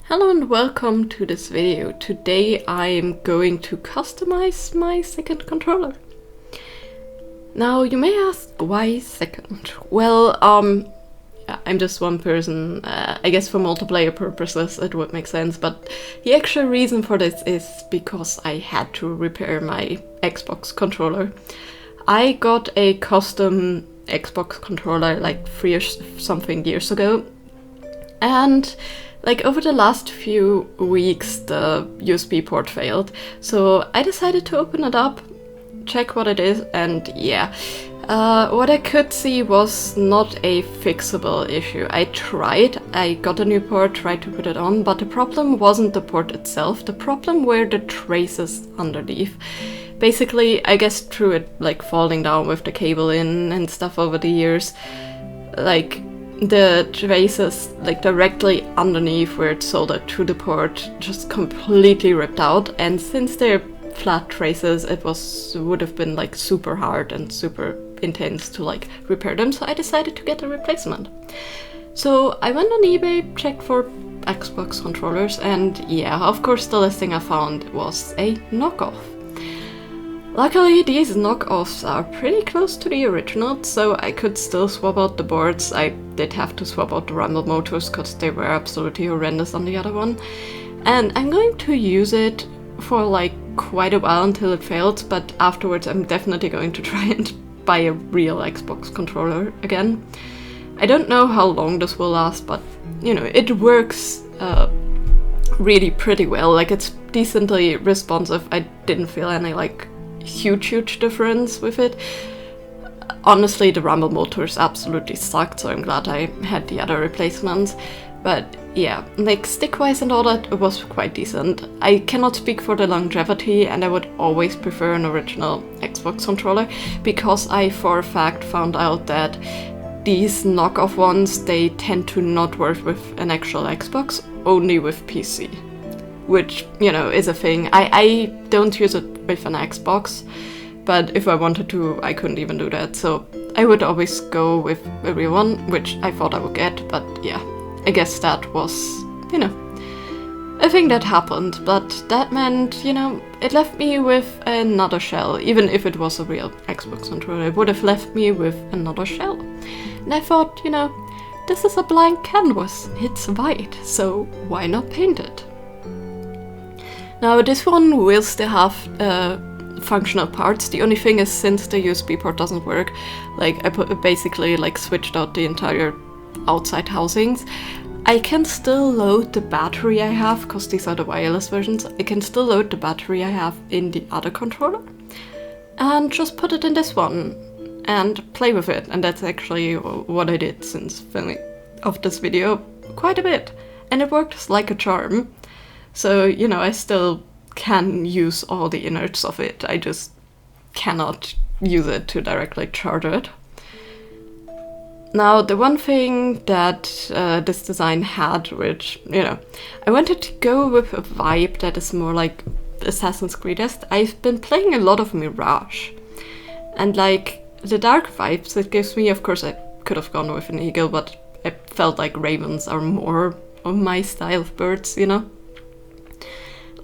Hello and welcome to this video. Today I'm going to customize my second controller. Now you may ask, why second? Well, I'm just one person. I guess for multiplayer purposes it would make sense, but the actual reason for this is because I had to repair my Xbox controller. I got a custom Xbox controller like 3 or something years ago, and like over the last few weeks the USB port failed, so I decided to open it up, check what it is, and yeah, what I could see was not a fixable issue. I got a new port, tried to put it on, but the problem wasn't the port itself, the problem were the traces underneath. Basically, I guess through it like falling down with the cable in and stuff over the years, like the traces like directly underneath where it's soldered to the port just completely ripped out, and since they're flat traces it would have been like super hard and super intense to like repair them, so I decided to get a replacement. So I went on eBay, checked for Xbox controllers, and yeah, of course the listing I found was a knockoff. Luckily, these knockoffs are pretty close to the original, so I could still swap out the boards. I did have to swap out the rumble motors because they were absolutely horrendous on the other one. And I'm going to use it for like quite a while until it fails, but afterwards I'm definitely going to try and buy a real Xbox controller again. I don't know how long this will last, but you know, it works really pretty well. Like, it's decently responsive. I didn't feel any like huge difference with it. Honestly, the rumble motors absolutely sucked, so I'm glad I had the other replacements. But yeah, like stick-wise and all that, it was quite decent. I cannot speak for the longevity, and I would always prefer an original Xbox controller, because I for a fact found out that these knockoff ones, they tend to not work with an actual Xbox, only with PC. Which, you know, is a thing. I don't use it with an Xbox, but if I wanted to, I couldn't even do that. So I would always go with a real one, which I thought I would get, but yeah, I guess that was, you know, a thing that happened. But that meant, you know, it left me with another shell. Even if it was a real Xbox controller, it would have left me with another shell. And I thought, you know, this is a blank canvas. It's white, so why not paint it? Now this one will still have functional parts. The only thing is, since the USB port doesn't work, like I basically like switched out the entire outside housings, I can still load the battery I have, because these are the wireless versions. I can still load the battery I have in the other controller and just put it in this one and play with it. And that's actually what I did since filming of this video quite a bit, and it worked like a charm. So, you know, I still can use all the innards of it, I just cannot use it to directly charge it. Now, the one thing that this design had, which, you know, I wanted to go with a vibe that is more like Assassin's Creed-esque. I've been playing a lot of Mirage, and like the dark vibes it gives me, of course I could have gone with an eagle, but I felt like ravens are more of my style of birds, you know?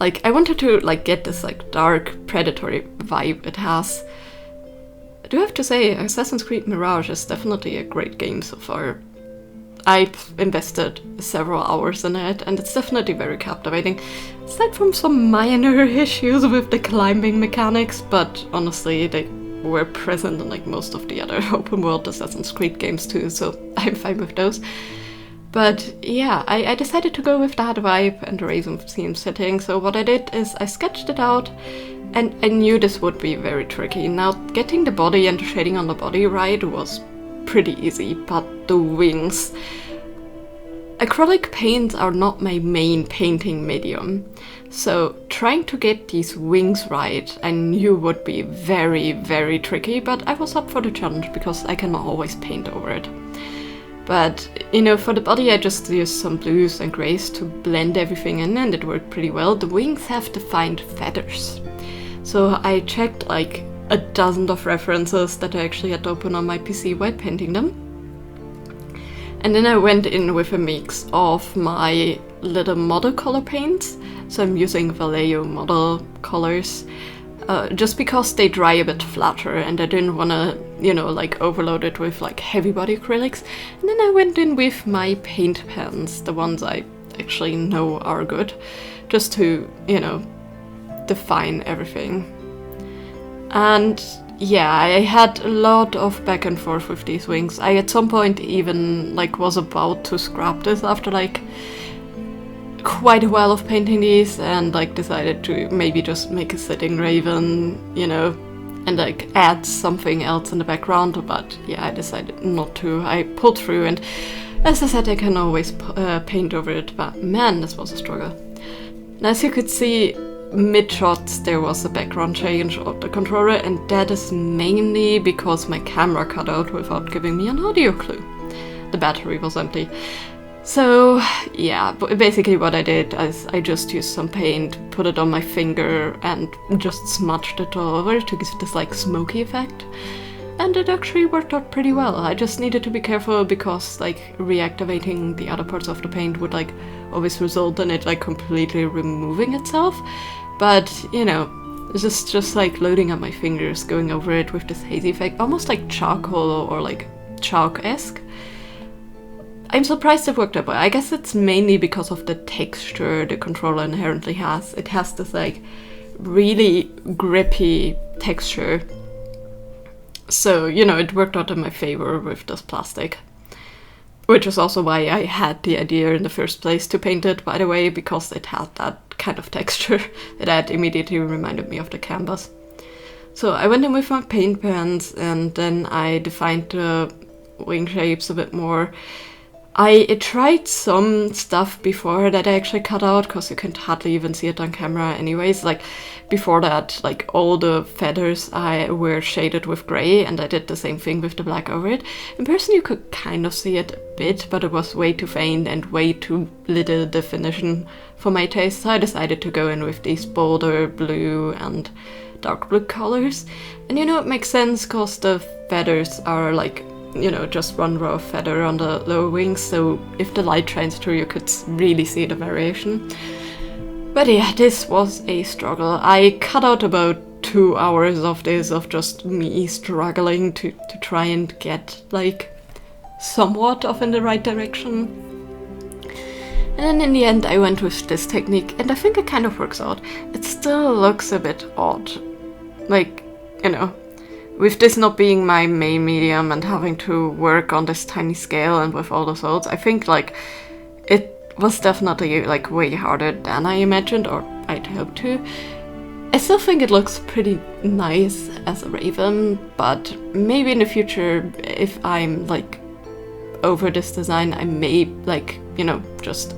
Like, I wanted to like get this like dark predatory vibe it has. I do have to say, Assassin's Creed Mirage is definitely a great game so far. I've invested several hours in it, and it's definitely very captivating, aside from some minor issues with the climbing mechanics, but honestly they were present in like most of the other open world Assassin's Creed games too, so I'm fine with those. But yeah, I decided to go with that vibe and the raisin theme setting, so what I did is I sketched it out, and I knew this would be very tricky. Now, getting the body and the shading on the body right was pretty easy, but the wings... Acrylic paints are not my main painting medium, so trying to get these wings right I knew would be very tricky, but I was up for the challenge because I can always paint over it. But, you know, for the body I just used some blues and grays to blend everything in, and it worked pretty well. The wings have defined feathers. So I checked like a dozen of references that I actually had to open on my PC while painting them. And then I went in with a mix of my little model color paints. So I'm using Vallejo model colors, just because they dry a bit flatter and I didn't want to, you know, like overload it with like heavy body acrylics. And then I went in with my paint pens, the ones I actually know are good, just to, you know, define everything. And yeah, I had a lot of back and forth with these wings. I at some point even like was about to scrap this after like quite a while of painting these, and like decided to maybe just make a sitting raven, you know, and like add something else in the background, but yeah, I decided not to. I pulled through, and as I said, I can always paint over it, but man, this was a struggle. And as you could see, mid-shots there was a background change of the controller, and that is mainly because my camera cut out without giving me an audio clue. The battery was empty. So yeah, basically what I did is I just used some paint, put it on my finger and just smudged it all over to give this like smoky effect. And it actually worked out pretty well. I just needed to be careful because like reactivating the other parts of the paint would like always result in it like completely removing itself. But you know, it's just like loading up my fingers, going over it with this hazy effect, almost like charcoal or like chalk-esque. I'm surprised it worked out well. I guess it's mainly because of the texture the controller inherently has. It has this like really grippy texture. So, you know, it worked out in my favor with this plastic. Which is also why I had the idea in the first place to paint it, by the way, because it had that kind of texture that immediately reminded me of the canvas. So I went in with my paint pens and then I defined the wing shapes a bit more. I tried some stuff before that I actually cut out, because you can hardly even see it on camera anyways. Like before that, like all the feathers were shaded with grey, and I did the same thing with the black over it. In person you could kind of see it a bit, but it was way too faint and way too little definition for my taste, so I decided to go in with these bolder blue and dark blue colors. And you know, it makes sense because the feathers are like, you know, just one row of feather on the lower wings, so if the light shines through you could really see the variation. But yeah, this was a struggle. I cut out about 2 hours of this, of just me struggling to try and get like somewhat of in the right direction. And then in the end I went with this technique, and I think it kind of works out. It still looks a bit odd. Like, you know, with this not being my main medium and having to work on this tiny scale and with all the solds, I think like it was definitely like way harder than I imagined, or I'd hoped to. I still think it looks pretty nice as a raven, but maybe in the future, if I'm like over this design, I may like, you know, just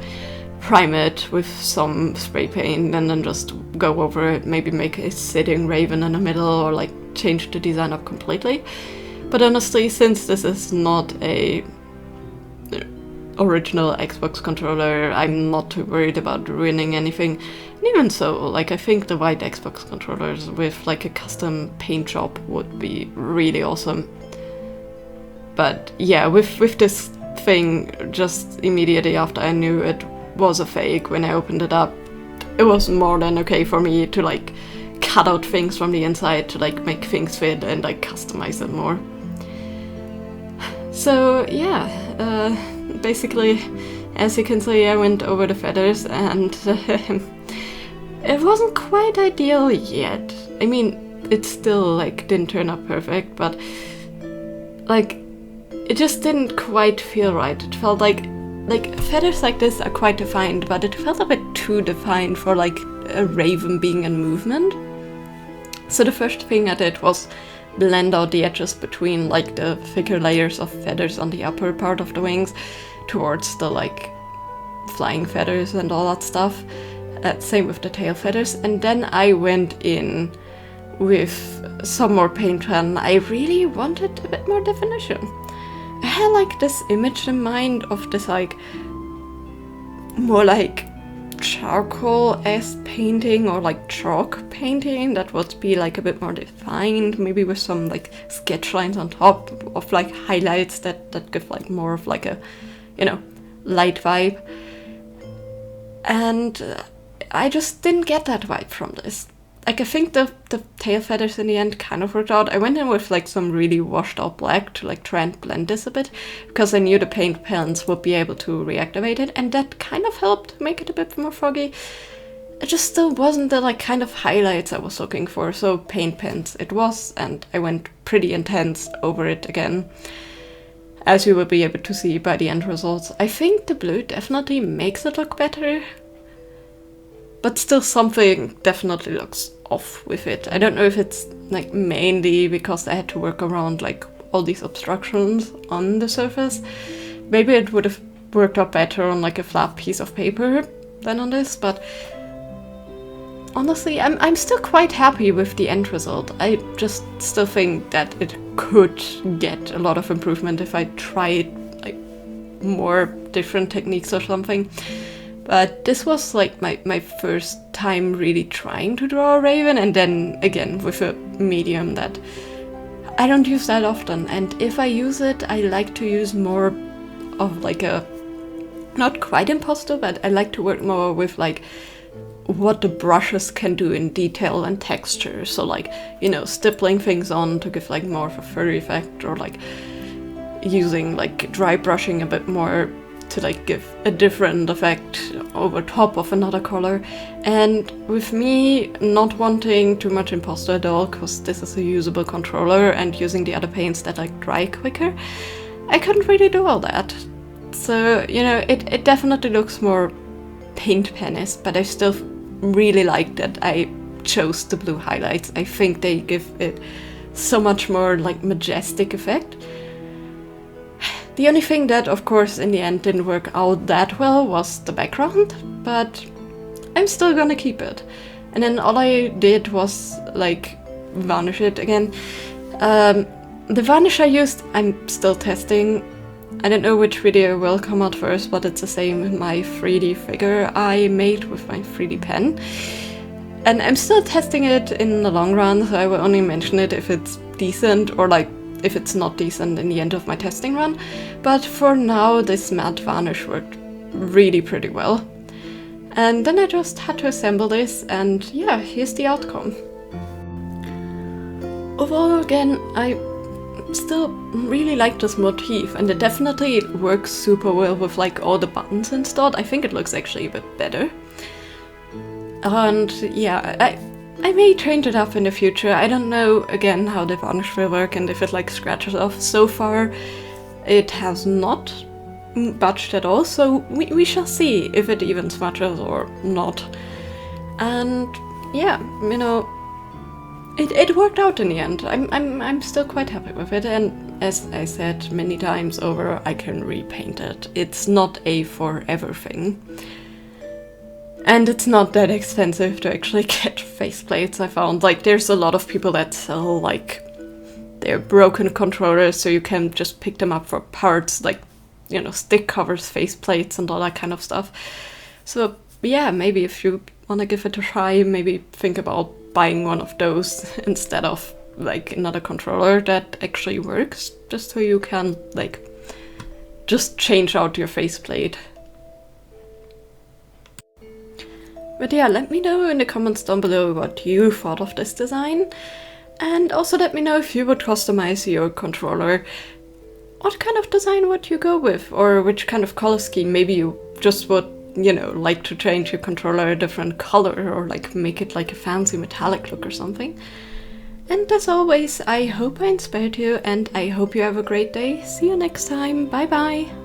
prime it with some spray paint and then just go over it, maybe make a sitting raven in the middle, or like change the design up completely. But honestly, since this is not a original Xbox controller, I'm not too worried about ruining anything. And even so, like I think the white Xbox controllers with like a custom paint job would be really awesome. But yeah, with this thing, just immediately after I knew it was a fake, when I opened it up, it was more than okay for me to like cut out things from the inside to like make things fit and like customize it more. So yeah, basically, as you can see, I went over the feathers, and it wasn't quite ideal yet. I mean, it still like didn't turn out perfect, but like it just didn't quite feel right. It felt like feathers like this are quite defined, but it felt a bit too defined for like a raven being in movement. So the first thing I did was blend out the edges between like the thicker layers of feathers on the upper part of the wings towards the like flying feathers and all that stuff. Same with the tail feathers. And then I went in with some more paint pen. I really wanted a bit more definition. I had like this image in mind of this like more like charcoal-esque painting, or like chalk painting that would be like a bit more defined, maybe with some like sketch lines on top of like highlights that give like more of like a you know, light vibe. And I just didn't get that vibe from this. Like, I think the tail feathers in the end kind of worked out. I went in with like some really washed out black to like try and blend this a bit, because I knew the paint pens would be able to reactivate it, and that kind of helped make it a bit more foggy. It just still wasn't the like kind of highlights I was looking for, so paint pens it was, and I went pretty intense over it again, as you will be able to see by the end results. I think the blue definitely makes it look better, but still something definitely looks off with it. I don't know if it's like mainly because I had to work around like all these obstructions on the surface. Maybe it would have worked out better on like a flat piece of paper than on this, but honestly, I'm still quite happy with the end result. I just still think that it could get a lot of improvement if I tried like more different techniques or something. But this was like my first time really trying to draw a raven, and then again with a medium that I don't use that often. And if I use it, I like to use more of like a, not quite imposter, but I like to work more with like what the brushes can do in detail and texture. So like, you know, stippling things on to give like more of a furry effect, or like using like dry brushing a bit more to like give a different effect over top of another color. And with me not wanting too much imposter at all, because this is a usable controller, and using the other paints that like dry quicker, I couldn't really do all that. So, you know, it definitely looks more paint pennies, but I still really like that I chose the blue highlights. I think they give it so much more like majestic effect. The only thing that, of course, in the end didn't work out that well was the background, but I'm still gonna keep it. And then all I did was like varnish it again. The varnish I used, I'm still testing. I don't know which video will come out first, but it's the same with my 3D figure I made with my 3D pen. And I'm still testing it in the long run, so I will only mention it if it's decent, or like if it's not decent in the end of my testing run. But for now, this matte varnish worked really pretty well. And then I just had to assemble this, and yeah, here's the outcome. Overall, again, I still really like this motif, and it definitely works super well with like all the buttons installed. I think it looks actually a bit better. And yeah, I may change it up in the future. I don't know again how the varnish will work and if it like scratches off. So far it has not budged at all, so we shall see if it even smudges or not. And yeah, you know, it worked out in the end. I'm still quite happy with it, and as I said many times over, I can repaint it. It's not a forever thing. And it's not that expensive to actually get faceplates, I found. Like, there's a lot of people that sell, like, their broken controllers, so you can just pick them up for parts, like, you know, stick covers, faceplates, and all that kind of stuff. So, yeah, maybe if you want to give it a try, maybe think about buying one of those instead of, like, another controller that actually works, just so you can, like, just change out your faceplate. But yeah, let me know in the comments down below what you thought of this design. And also let me know if you would customize your controller. What kind of design would you go with? Or which kind of color scheme? Maybe you just would, you know, like to change your controller a different color, or like make it like a fancy metallic look or something. And as always, I hope I inspired you, and I hope you have a great day. See you next time. Bye bye!